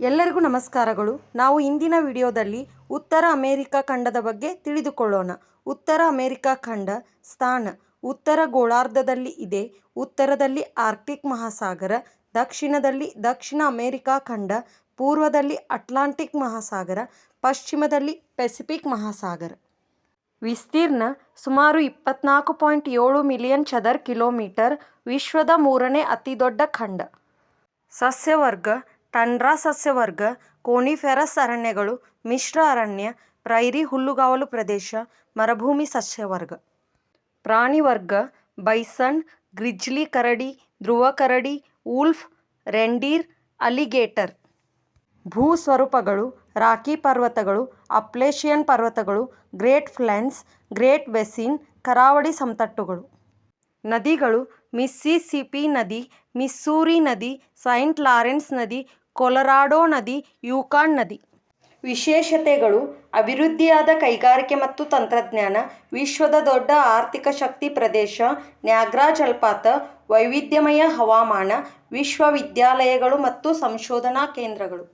ಎಲ್ಲರಿಗೂ ನಮಸ್ಕಾರಗಳು. ನಾವು ಇಂದಿನ ವಿಡಿಯೋದಲ್ಲಿ ಉತ್ತರ ಅಮೆರಿಕಾ ಖಂಡದ ಬಗ್ಗೆ ತಿಳಿದುಕೊಳ್ಳೋಣ. ಉತ್ತರ ಅಮೆರಿಕಾ ಖಂಡ ಸ್ಥಾನ ಉತ್ತರ ಗೋಳಾರ್ಧದಲ್ಲಿ ಇದೆ. ಉತ್ತರದಲ್ಲಿ ಆರ್ಕ್ಟಿಕ್ ಮಹಾಸಾಗರ, ದಕ್ಷಿಣದಲ್ಲಿ ದಕ್ಷಿಣ ಅಮೆರಿಕಾ ಖಂಡ, ಪೂರ್ವದಲ್ಲಿ ಅಟ್ಲಾಂಟಿಕ್ ಮಹಾಸಾಗರ, ಪಶ್ಚಿಮದಲ್ಲಿ ಪೆಸಿಫಿಕ್ ಮಹಾಸಾಗರ. ವಿಸ್ತೀರ್ಣ ಸುಮಾರು 24.7 ಮಿಲಿಯನ್ ಚದರ ಕಿಲೋಮೀಟರ್. ವಿಶ್ವದ 3ನೇ ಅತಿದೊಡ್ಡ ಖಂಡ. ಸಸ್ಯವರ್ಗ ಟಂಡ್ರಾ ಸಸ್ಯವರ್ಗ, ಕೋನಿಫೆರಸ್ ಅರಣ್ಯಗಳು, ಮಿಶ್ರ ಅರಣ್ಯ, ಪ್ರೈರಿ ಹುಲ್ಲುಗಾವಲು ಪ್ರದೇಶ, ಮರುಭೂಮಿ ಸಸ್ಯವರ್ಗ. ಪ್ರಾಣಿವರ್ಗ ಬೈಸನ್, ಗ್ರಿಜ್ಲಿ ಕರಡಿ, ಧ್ರುವ ಕರಡಿ, ವೂಲ್ಫ್, ರೆಂಡೀರ್, ಅಲಿಗೇಟರ್. ಭೂಸ್ವರೂಪಗಳು ರಾಕಿ ಪರ್ವತಗಳು, ಅಪ್ಲೇಶಿಯನ್ ಪರ್ವತಗಳು, ಗ್ರೇಟ್ ಪ್ಲೇನ್ಸ್, ಗ್ರೇಟ್ ಬೇಸಿನ್, ಕರಾವಳಿ ಸಮತಟ್ಟುಗಳು. ನದಿಗಳು ಮಿಸ್ಸಿಸಿಪಿ ನದಿ, ಮಿಸ್ಸೂರಿ ನದಿ, ಸೈಂಟ್ ಲಾರೆನ್ಸ್ ನದಿ, ಕೊಲರಾಡೋ ನದಿ, ಯೂಕಾನ್ ನದಿ. ವಿಶೇಷತೆಗಳು: ಅಭಿವೃದ್ಧಿಯಾದ ಕೈಗಾರಿಕೆ ಮತ್ತು ತಂತ್ರಜ್ಞಾನ, ವಿಶ್ವದ ದೊಡ್ಡ ಆರ್ಥಿಕ ಶಕ್ತಿ ಪ್ರದೇಶ, ನ್ಯಾಗ್ರಾ ಜಲಪಾತ, ವೈವಿಧ್ಯಮಯ ಹವಾಮಾನ, ವಿಶ್ವವಿದ್ಯಾಲಯಗಳು ಮತ್ತು ಸಂಶೋಧನಾ ಕೇಂದ್ರಗಳು.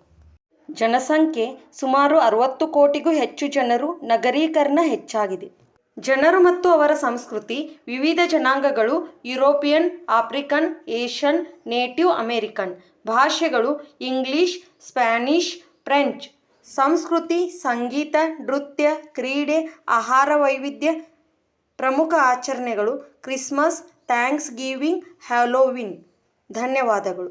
ಜನಸಂಖ್ಯೆ ಸುಮಾರು 60 ಕೋಟಿಗೂ ಹೆಚ್ಚು ಜನರು. ನಗರೀಕರಣ ಹೆಚ್ಚಾಗಿದೆ. ಜನರು ಮತ್ತು ಅವರ ಸಂಸ್ಕೃತಿ ವಿವಿಧ ಜನಾಂಗಗಳು: European, African, Asian, native American. ಭಾಷೆಗಳು ಇಂಗ್ಲಿಷ್, ಸ್ಪ್ಯಾನಿಷ್, ಫ್ರೆಂಚ್. ಸಂಸ್ಕೃತಿ ಸಂಗೀತ, ನೃತ್ಯ, ಕ್ರೀಡೆ, ಆಹಾರ ವೈವಿಧ್ಯ. ಪ್ರಮುಖ ಆಚರಣೆಗಳು ಕ್ರಿಸ್ಮಸ್, ಥ್ಯಾಂಕ್ಸ್ ಗಿವಿಂಗ್, ಹ್ಯಾಲೋವೀನ್. ಧನ್ಯವಾದಗಳು.